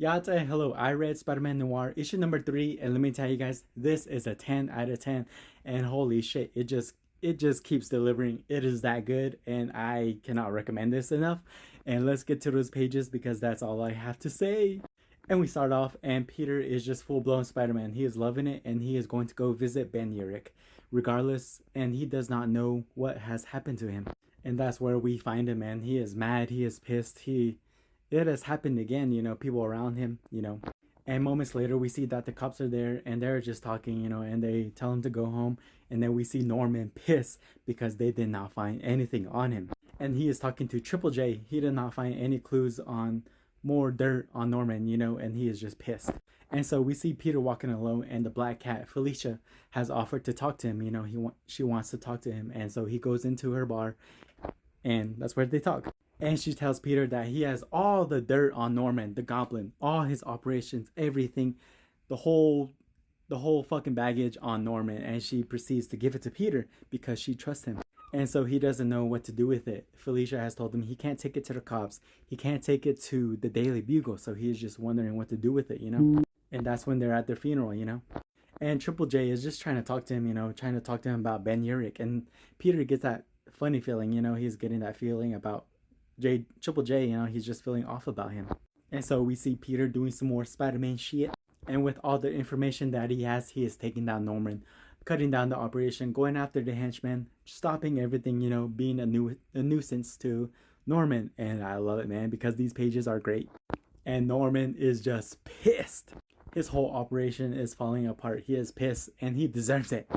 Yata, hello. I read Spider-Man Noir issue number 3, and let me tell you guys, this is a 10 out of 10. And holy shit, it just keeps delivering. It is that good, and I cannot recommend this enough. And let's get to those pages because that's all I have to say. And we start off, and Peter is just full-blown Spider-Man. He is loving it, and he is going to go visit Ben Urich, regardless, and he does not know what has happened to him. And that's where we find him, and he is mad, he is pissed, it has happened again, people around him. And moments later, we see that the cops are there and they're just talking, and they tell him to go home. And then we see Norman pissed because they did not find anything on him. And he is talking to Triple J. He did not find any clues on more dirt on Norman, and he is just pissed. And so we see Peter walking alone, and the black cat, Felicia, has offered to talk to him. She wants to talk to him. And so he goes into her bar, and that's where they talk. And she tells Peter that he has all the dirt on Norman, the Goblin, all his operations, everything, the whole fucking baggage on Norman. And she proceeds to give it to Peter because she trusts him. And so he doesn't know what to do with it. Felicia has told him he can't take it to the cops. He can't take it to the Daily Bugle. So he is just wondering what to do with it. And that's when they're at their funeral. And Triple J is just trying to talk to him, trying to talk to him about Ben Urich. And Peter gets that funny feeling, he's getting that feeling about Triple J, he's just feeling off about him. And so we see Peter doing some more Spider-Man shit. And with all the information that he has, he is taking down Norman, cutting down the operation, going after the henchmen, stopping everything, being a nuisance to Norman. And I love it, man, because these pages are great. And Norman is just pissed. His whole operation is falling apart. He is pissed, and he deserves it.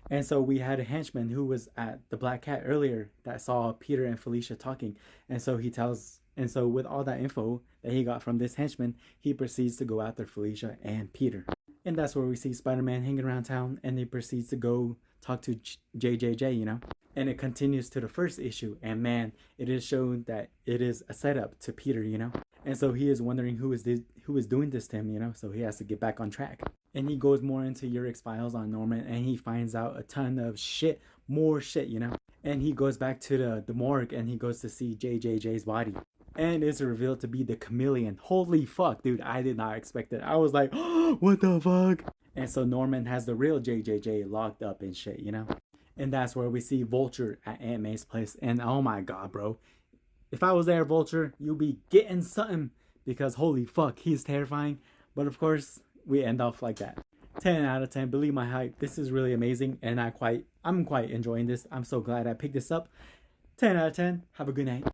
And so we had a henchman who was at the Black Cat earlier that saw Peter and Felicia talking. And so with all that info that he got from this henchman, he proceeds to go after Felicia and Peter. And that's where we see Spider-Man hanging around town, and he proceeds to go talk to JJJ, And it continues to the first issue, and man, it is shown that it is a setup to Peter, And so he is wondering who is doing this to him, so he has to get back on track. And he goes more into Urich's files on Norman, and he finds out a ton of shit, more shit, And he goes back to the morgue, and he goes to see JJJ's body. And it's revealed to be the chameleon. Holy fuck, dude, I did not expect it. I was like, oh, what the fuck? And so Norman has the real JJJ locked up and shit, And that's where we see Vulture at Aunt May's place. And oh my god, bro. If I was there, Vulture, you'll be getting something. Because holy fuck, he's terrifying. But of course, we end off like that. 10 out of 10. Believe my hype. This is really amazing. And I'm quite enjoying this. I'm so glad I picked this up. 10 out of 10. Have a good night.